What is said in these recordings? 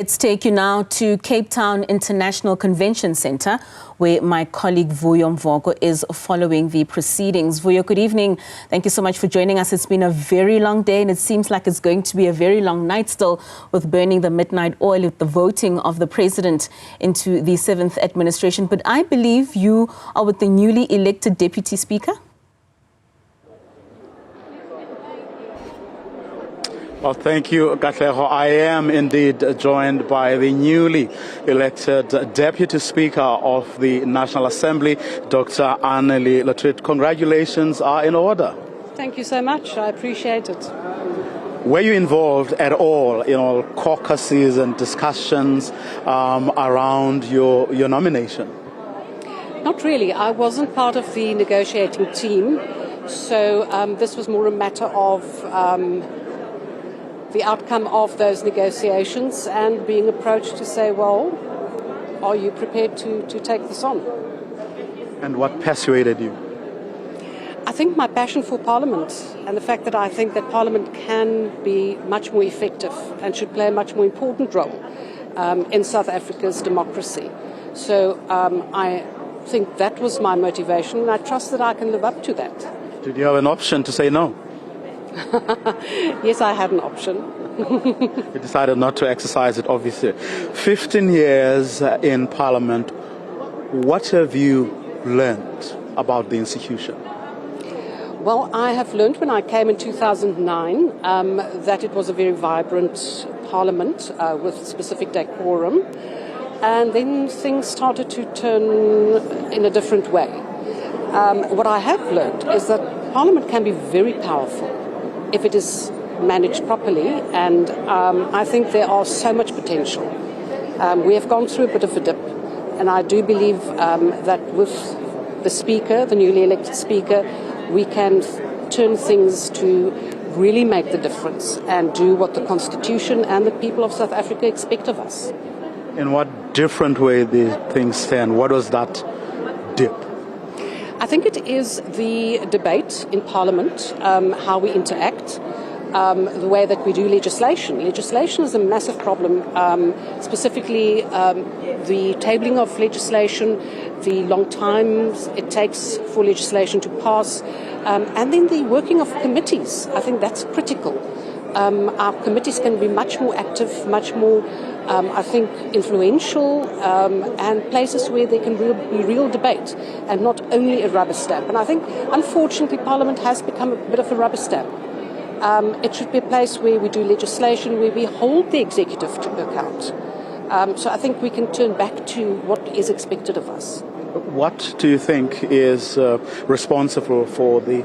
Let's take you now to Cape Town International Convention Centre, where my colleague Vuyo Mvoko is following the proceedings. Vuyo, good evening. Thank you so much for joining us. It's been a very long day, and it seems like it's going to be a very long night still, with burning the midnight oil with the voting of the president into the 7th administration. But I believe you are with the newly elected Deputy Speaker. Well, thank you, Katleho. I am indeed joined by the newly elected Deputy Speaker of the National Assembly, Dr. Annelie. Lotriet, congratulations are in order. Thank you so much. I appreciate it. Were you involved at all in all caucuses and discussions around your nomination? Not really. I wasn't part of the negotiating team, so this was more a matter of the outcome of those negotiations and being approached to say, well, are you prepared to take this on? And what persuaded you? I think my passion for Parliament and the fact that I think that Parliament can be much more effective and should play a much more important role in South Africa's democracy. So I think that was my motivation, and I trust that I can live up to that. Did you have an option to say no? Yes, I had an option. You decided not to exercise it, obviously. 15 years in Parliament, what have you learned about the institution? Well, I have learned when I came in 2009 that it was a very vibrant Parliament with specific decorum, and then things started to turn in a different way. What I have learned is that Parliament can be very powerful if it is managed properly, and I think there are so much potential. We have gone through a bit of a dip, and I do believe that with the Speaker, the newly elected Speaker, we can turn things to really make the difference and do what the Constitution and the people of South Africa expect of us. In what different way these things stand? What was that dip? I think it is the debate in Parliament, how we interact, the way that we do legislation. Legislation is a massive problem, specifically the tabling of legislation, the long times it takes for legislation to pass, and then the working of committees. I think that's critical. Our committees can be much more active, much more, I think, influential, and places where there can be real debate and not only a rubber stamp. And I think, unfortunately, Parliament has become a bit of a rubber stamp. It should be a place where we do legislation, where we hold the executive to account. So I think we can turn back to what is expected of us. What do you think is responsible for the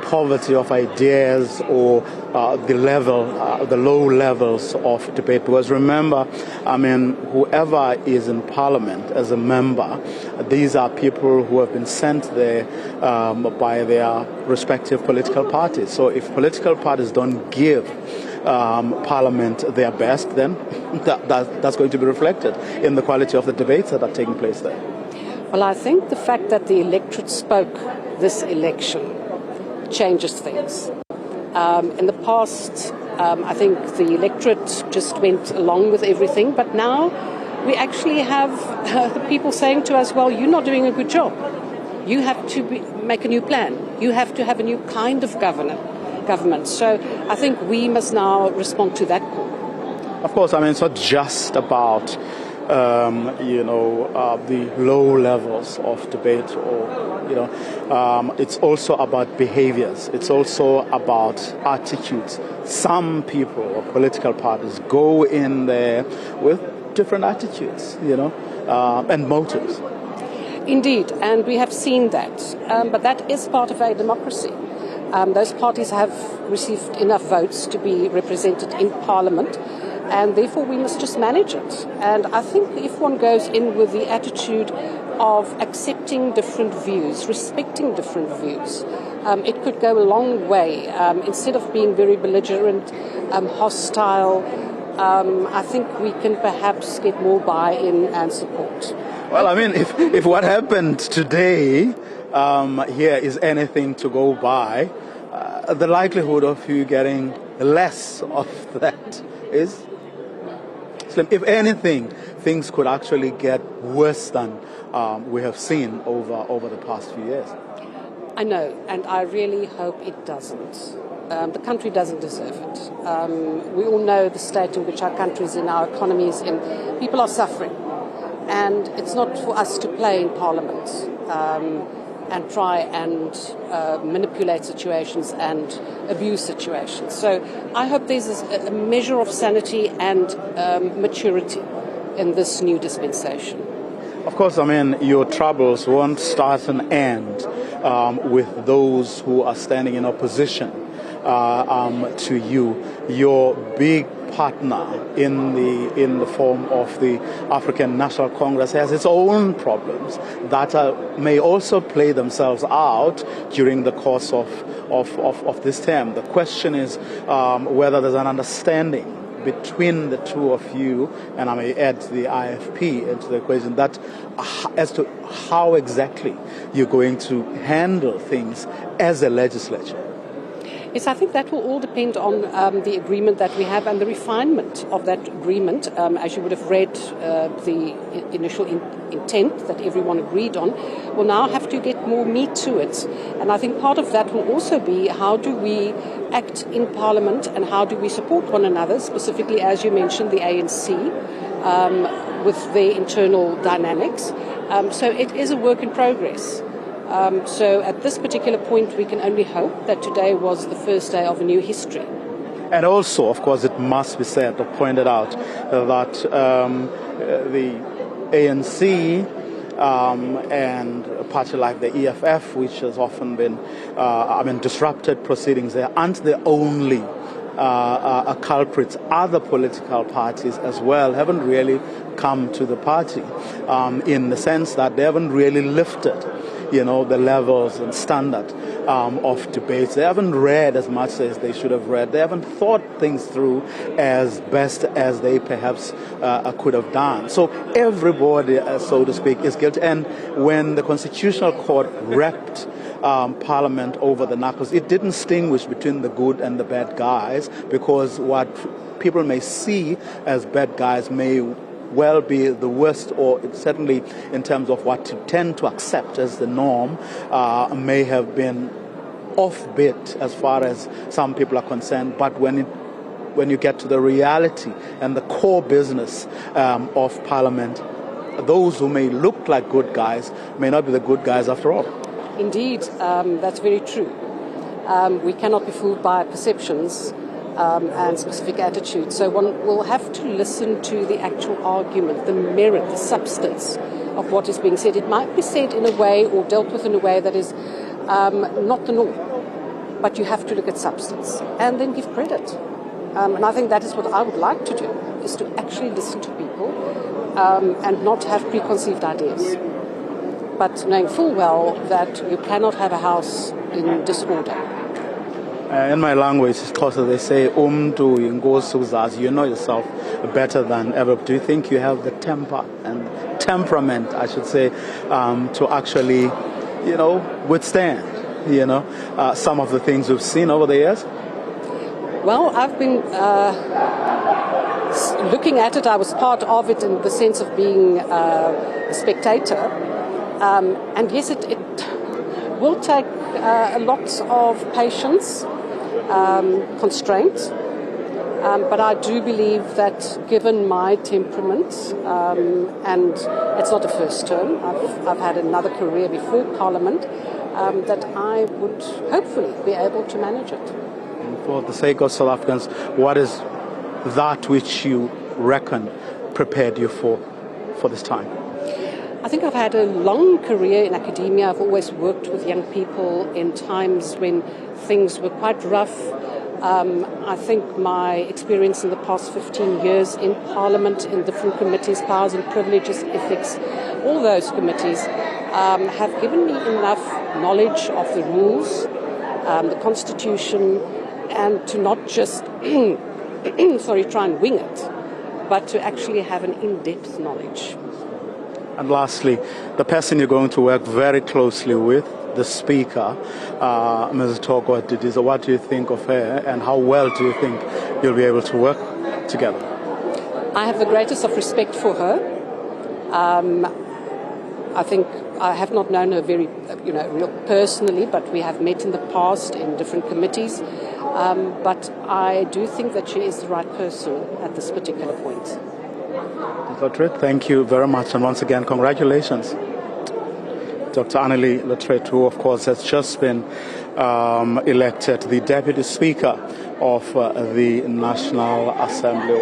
poverty of ideas or the low levels of debate? Because remember, I mean, whoever is in Parliament as a member, these are people who have been sent there by their respective political parties. So if political parties don't give Parliament their best, then that's going to be reflected in the quality of the debates that are taking place there. Well, I think the fact that the electorate spoke this election changes things. In the past, I think the electorate just went along with everything, but now we actually have the people saying to us, well, you're not doing a good job. You have to make a new plan. You have to have a new kind of government. So I think we must now respond to that call. Of course, I mean, it's not just about the low levels of debate, or it's also about behaviors. It's also about attitudes. Some people or political parties go in there with different attitudes, and motives. Indeed, and we have seen that. But that is part of a democracy. Those parties have received enough votes to be represented in Parliament, and therefore we must just manage it. And I think if one goes in with the attitude of accepting different views, respecting different views, it could go a long way. Instead of being very belligerent, hostile, I think we can perhaps get more buy-in and support. Well, I mean, if what happened today here is anything to go by, the likelihood of you getting less of that is slim. If anything, things could actually get worse than we have seen over the past few years. I know, and I really hope it doesn't. The country doesn't deserve it. We all know the state in which our country is in, our economy is in. People are suffering. And it's not for us to play in Parliament and try and manipulate situations and abuse situations. So I hope there's a measure of sanity and maturity in this new dispensation. Of course, I mean, your troubles won't start and end with those who are standing in opposition to you. Your big partner in the form of the African National Congress has its own problems that may also play themselves out during the course of this term. The question is whether there's an understanding between the two of you, and I may add the IFP into the equation, that as to how exactly you're going to handle things as a legislature. Yes, I think that will all depend on the agreement that we have and the refinement of that agreement. As you would have read, the initial intent that everyone agreed on will now have to get more meat to it. And I think part of that will also be how do we act in Parliament and how do we support one another, specifically, as you mentioned, the ANC, with their internal dynamics. So it is a work in progress. So at this particular point, we can only hope that today was the first day of a new history. And also, of course, it must be said or pointed out that the ANC and a party like the EFF, which has often been, disrupted proceedings there, aren't the only culprits. Other political parties as well haven't really come to the party in the sense that they haven't really lifted the levels and standard of debates. They haven't read as much as they should have read. They haven't thought things through as best as they perhaps could have done. So everybody, so to speak, is guilty. And when the Constitutional Court wrapped Parliament over the knuckles, it didn't distinguish between the good and the bad guys, because what people may see as bad guys may well be the worst, or certainly in terms of what you tend to accept as the norm, may have been offbeat as far as some people are concerned. But when you get to the reality and the core business of Parliament, those who may look like good guys may not be the good guys after all. Indeed, that's very true. We cannot be fooled by perceptions and specific attitudes. So one will have to listen to the actual argument, the merit, the substance of what is being said. It might be said in a way or dealt with in a way that is not the norm, but you have to look at substance and then give credit. And I think that is what I would like to do, is to actually listen to people and not have preconceived ideas, but knowing full well that you cannot have a house in disorder. In my language, Xhosa, they say, umntu yinkosi uzazi. You know yourself better than ever. Do you think you have the temperament, I should say, to actually, withstand, some of the things we've seen over the years? Well, I've been looking at it. I was part of it in the sense of being a spectator. And yes, it will take a lot of patience, constraint, but I do believe that given my temperament, and it's not a first term, I've had another career before Parliament, that I would hopefully be able to manage it. And for the sake of South Africans, what is that which you reckon prepared you for this time? I think I've had a long career in academia. I've always worked with young people in times when things were quite rough. I think my experience in the past 15 years in Parliament, in different committees, powers and privileges, ethics, all those committees have given me enough knowledge of the rules, the Constitution, and to not just try and wing it, but to actually have an in-depth knowledge. And lastly, the person you're going to work very closely with, the Speaker, Ms. Toko Didiza, what do you think of her, and how well do you think you'll be able to work together? I have the greatest of respect for her. I think I have not known her very, real personally, but we have met in the past in different committees. But I do think that she is the right person at this particular point. Lotriet, thank you very much, and once again, congratulations. Dr. Annelie Lotriet, who of course has just been elected the Deputy Speaker of the National Assembly.